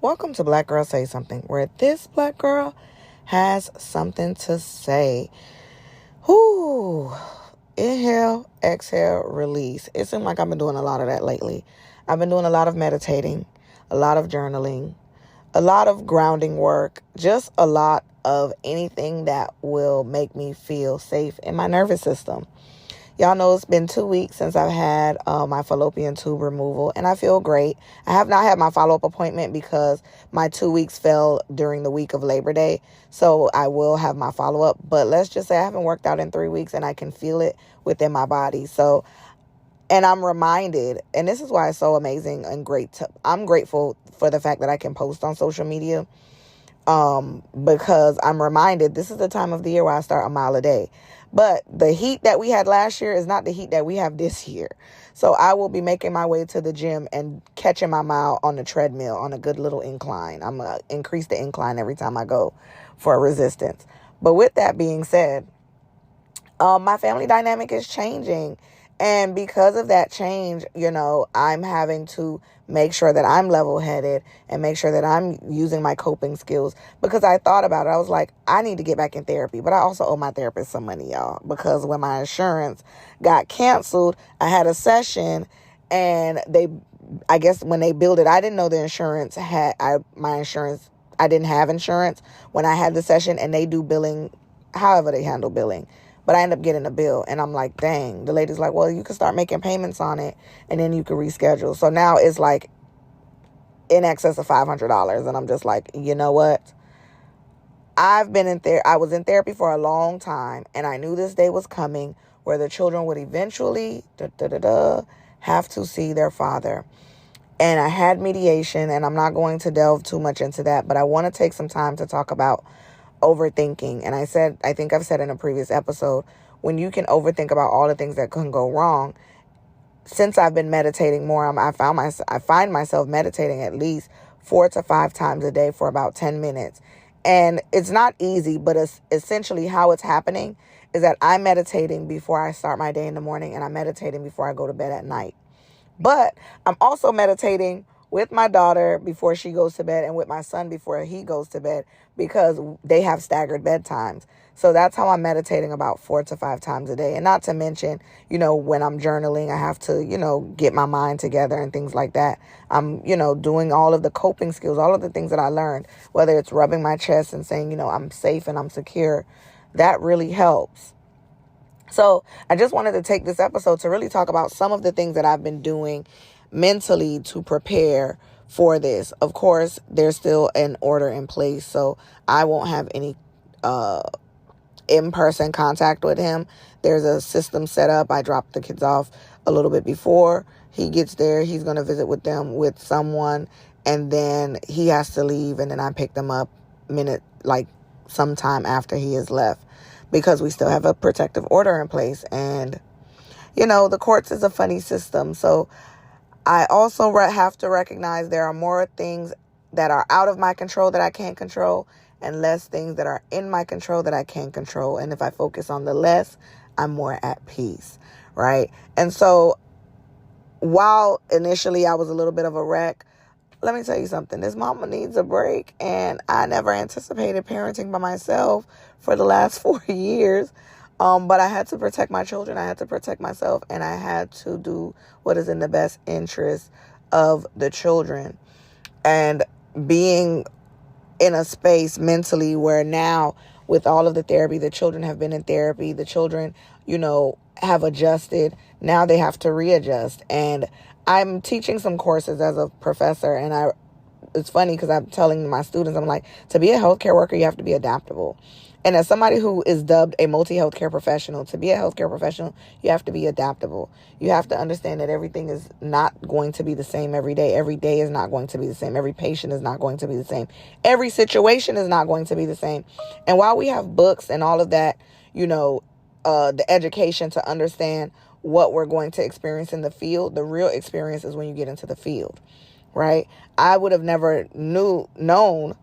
Welcome to Black Girl Say Something, where this black girl has something to say. Whoo! Inhale, exhale, release. It seems like I've been doing a lot of that lately. I've been doing a lot of meditating, a lot of journaling, a lot of grounding work, just a lot of anything that will make me feel safe in my nervous system. Y'all know it's been 2 weeks since I've had my fallopian tube removal, and I feel great. I have not had my follow-up appointment because my 2 weeks fell during the week of Labor Day, so I will have my follow-up. But let's just say I haven't worked out in 3 weeks, and I can feel it within my body. So, and I'm reminded, and this is why it's so amazing and great. I'm grateful for the fact that I can post on social media because I'm reminded this is the time of the year where I start a mile a day. But the heat that we had last year is not the heat that we have this year. So I will be making my way to the gym and catching my mile on the treadmill on a good little incline. I'm going to increase the incline every time I go for resistance. But with that being said, my family dynamic is changing. And because of that change, I'm having to make sure that I'm level-headed and make sure that I'm using my coping skills. Because I thought about it. I was like, I need to get back in therapy. But I also owe my therapist some money, y'all. Because when my insurance got canceled, I had a session and I guess when they billed it, I didn't know the insurance I didn't have insurance when I had the session, and they do billing, however they handle billing. But I end up getting a bill, and I'm like, dang. The lady's like, well, you can start making payments on it, and then you can reschedule. So now it's like in excess of $500, and I'm just like, you know what? I was in therapy for a long time, and I knew this day was coming where the children would eventually have to see their father. And I had mediation, and I'm not going to delve too much into that, but I want to take some time to talk about overthinking. And I think I've said in a previous episode, when you can overthink about all the things that can go wrong, since I've been meditating more, I find myself meditating at least 4 to 5 times a day for about 10 minutes. And it's not easy, but it's essentially how it's happening is that I'm meditating before I start my day in the morning, and I'm meditating before I go to bed at night. But I'm also meditating with my daughter before she goes to bed and with my son before he goes to bed, because they have staggered bedtimes. So that's how I'm meditating about 4 to 5 times a day. And not to mention, when I'm journaling, I have to, get my mind together and things like that. I'm, doing all of the coping skills, all of the things that I learned, whether it's rubbing my chest and saying, I'm safe and I'm secure. That really helps. So I just wanted to take this episode to really talk about some of the things that I've been doing mentally to prepare for this. Of course, there's still an order in place, so I won't have any in-person contact with him. There's a system set up. I dropped the kids off a little bit before he gets there. He's going to visit with them with someone, and then he has to leave, and then I pick them up sometime after he has left, because we still have a protective order in place. And the courts is a funny system, so I also have to recognize there are more things that are out of my control that I can't control, and less things that are in my control that I can control. And if I focus on the less, I'm more at peace, right? And so while initially I was a little bit of a wreck, let me tell you something. This mama needs a break, and I never anticipated parenting by myself for the last 4 years. But I had to protect my children. I had to protect myself, and I had to do what is in the best interest of the children. And being in a space mentally where now, with all of the therapy, the children have been in therapy, the children, have adjusted. Now they have to readjust. And I'm teaching some courses as a professor, and it's funny because I'm telling my students, I'm like, to be a healthcare worker, you have to be adaptable. And as somebody who is dubbed a multi-healthcare professional, to be a healthcare professional, you have to be adaptable. You have to understand that everything is not going to be the same every day. Every day is not going to be the same. Every patient is not going to be the same. Every situation is not going to be the same. And while we have books and all of that, the education to understand what we're going to experience in the field, the real experience is when you get into the field, right? I would have never known.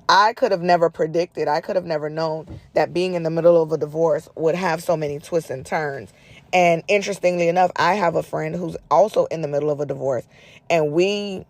I could have never predicted. I could have never known that being in the middle of a divorce would have so many twists and turns. And interestingly enough, I have a friend who's also in the middle of a divorce, and we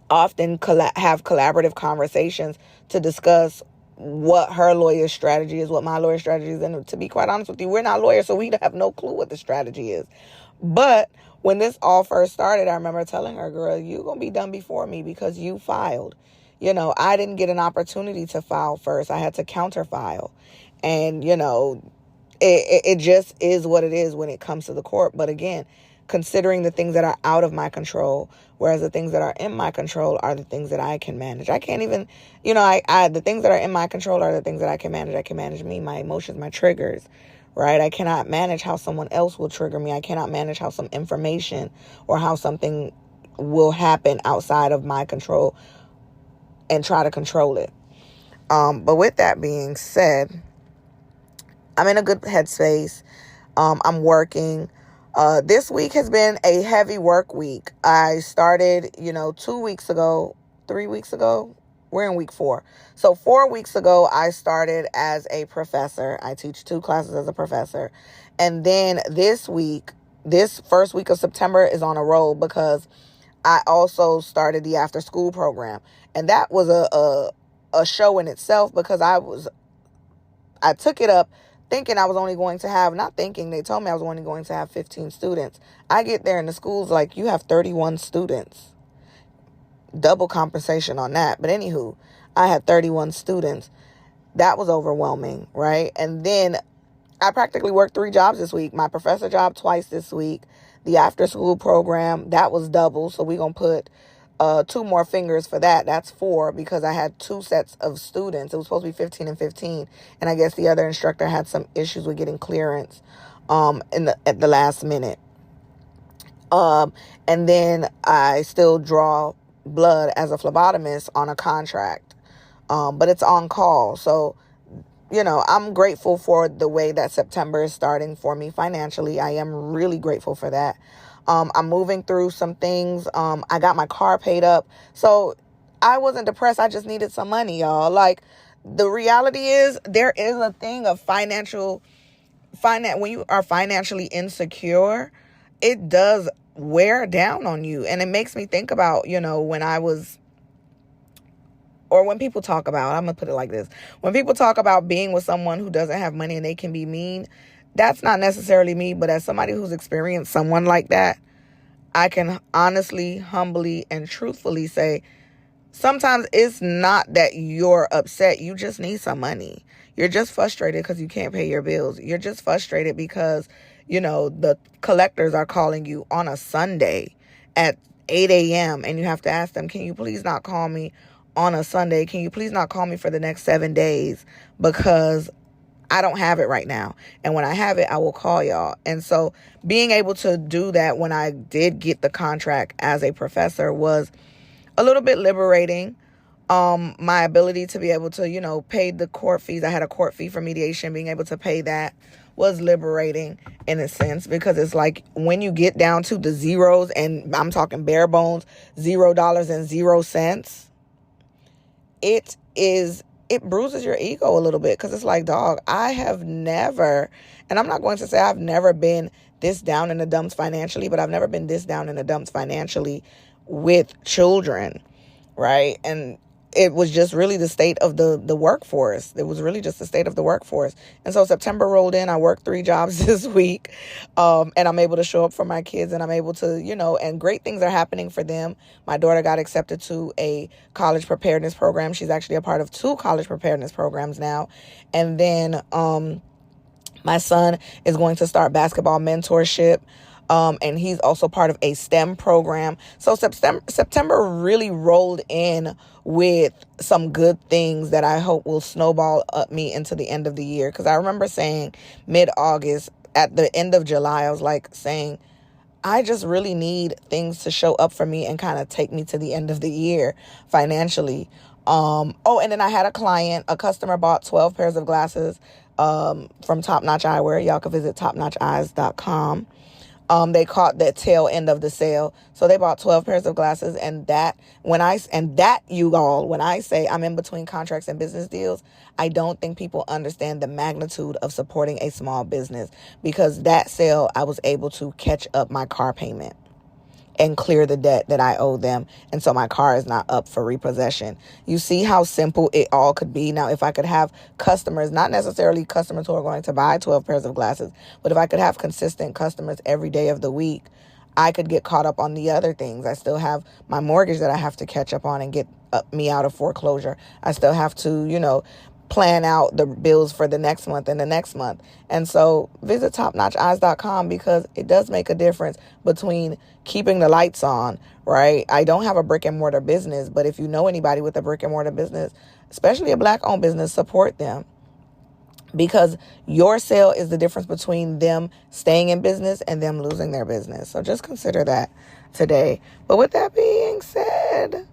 often have collaborative conversations to discuss what her lawyer's strategy is, what my lawyer's strategy is. And to be quite honest with you, we're not lawyers, so we have no clue what the strategy is. But when this all first started, I remember telling her, girl, you're going to be done before me because you filed. You know, I didn't get an opportunity to file first. I had to counter file. And, you know, it just is what it is when it comes to the court. But again, considering the things that are out of my control, whereas the things that are in my control are the things that I can manage. I can't even, you know, the things that are in my control are the things that I can manage. I can manage me, my emotions, my triggers, right? I cannot manage how someone else will trigger me. I cannot manage how some information or how something will happen outside of my control and try to control it. But with that being said, I'm in a good headspace. I'm working. This week has been a heavy work week. I started, 2 weeks ago, 3 weeks ago. We're in week 4. So 4 weeks ago, I started as a professor. I teach 2 classes as a professor. And then this first week of September is on a roll because I also started the after school program. And that was a show in itself because I took it up thinking I was only going to have, not thinking, they told me I was only going to have 15 students. I get there and the school's like, you have 31 students. Double compensation on that. But anywho, I had 31 students. That was overwhelming, right? And then I practically worked 3 jobs this week. My professor job twice this week. The after school program, that was double. So we're going to put 2 more fingers for that. That's 4 because I had 2 sets of students. It was supposed to be 15 and 15. And I guess the other instructor had some issues with getting clearance at the last minute. And then I still draw blood as a phlebotomist on a contract. But it's on call. So, I'm grateful for the way that September is starting for me financially. I am really grateful for that. I'm moving through some things. I got my car paid up. So I wasn't depressed. I just needed some money, y'all. Like, the reality is there is a thing of when you are financially insecure, it does wear down on you. And it makes me think about, when people talk about, I'm going to put it like this. When people talk about being with someone who doesn't have money and they can be mean, that's not necessarily me, but as somebody who's experienced someone like that, I can honestly, humbly, and truthfully say, sometimes it's not that you're upset. You just need some money. You're just frustrated because you can't pay your bills. You're just frustrated because, the collectors are calling you on a Sunday at 8 a.m. and you have to ask them, can you please not call me on a Sunday? Can you please not call me for the next 7 days? Because I don't have it right now. And when I have it, I will call y'all. And so being able to do that when I did get the contract as a professor was a little bit liberating. My ability to be able to, pay the court fees. I had a court fee for mediation. Being able to pay that was liberating in a sense, because it's like when you get down to the zeros, and I'm talking bare bones, $0.00, it bruises your ego a little bit, because it's like, dog, I have never, and I'm not going to say I've never been this down in the dumps financially, but I've never been this down in the dumps financially with children, right? And it was just really the state of the workforce. It was really just the state of the workforce. And so September rolled in. I worked 3 jobs this week, and I'm able to show up for my kids, and I'm able to, and great things are happening for them. My daughter got accepted to a college preparedness program. She's actually a part of 2 college preparedness programs now. And then my son is going to start basketball mentorship. And he's also part of a STEM program. So September really rolled in with some good things that I hope will snowball up me into the end of the year. Because I remember saying mid-August, at the end of July, I was like saying, I just really need things to show up for me and kind of take me to the end of the year financially. And then I had a customer bought 12 pairs of glasses from Top Notch Eyewear. Y'all can visit topnotcheyes.com. They caught that tail end of the sale. So they bought 12 pairs of glasses. And when I say I'm in between contracts and business deals, I don't think people understand the magnitude of supporting a small business, because that sale, I was able to catch up my car payment. and clear the debt that I owe them. And so my car is not up for repossession. You see how simple it all could be. Now, if I could have customers, not necessarily customers who are going to buy 12 pairs of glasses, but if I could have consistent customers every day of the week, I could get caught up on the other things. I still have my mortgage that I have to catch up on and get me out of foreclosure. I still have to, plan out the bills for the next month and the next month. And so visit topnotcheyes.com because it does make a difference between keeping the lights on, right? I don't have a brick and mortar business, but if you know anybody with a brick and mortar business, especially a Black owned business, support them. Because your sale is the difference between them staying in business and them losing their business. So just consider that today. But with that being said,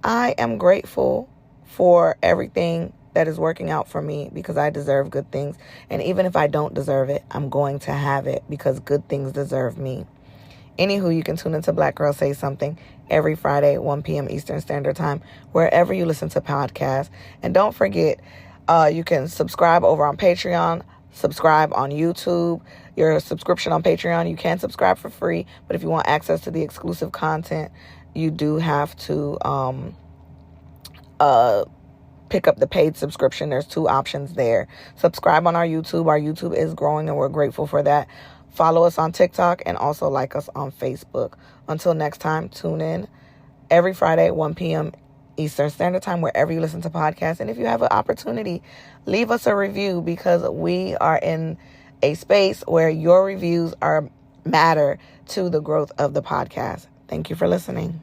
I am grateful for everything that is working out for me because I deserve good things. And even if I don't deserve it, I'm going to have it because good things deserve me. Anywho, you can tune into Black Girl Say Something every Friday, 1 p.m. Eastern Standard Time, wherever you listen to podcasts. And don't forget, you can subscribe over on Patreon, subscribe on YouTube. Your subscription on Patreon, you can subscribe for free. But if you want access to the exclusive content, you do have to pick up the paid subscription. There's 2 options there. Subscribe on our YouTube. Our YouTube is growing and we're grateful for that. Follow us on TikTok and also like us on Facebook. Until next time, tune in every Friday, 1 p.m. Eastern Standard Time, wherever you listen to podcasts. And if you have an opportunity, leave us a review because we are in a space where your reviews matter to the growth of the podcast. Thank you for listening.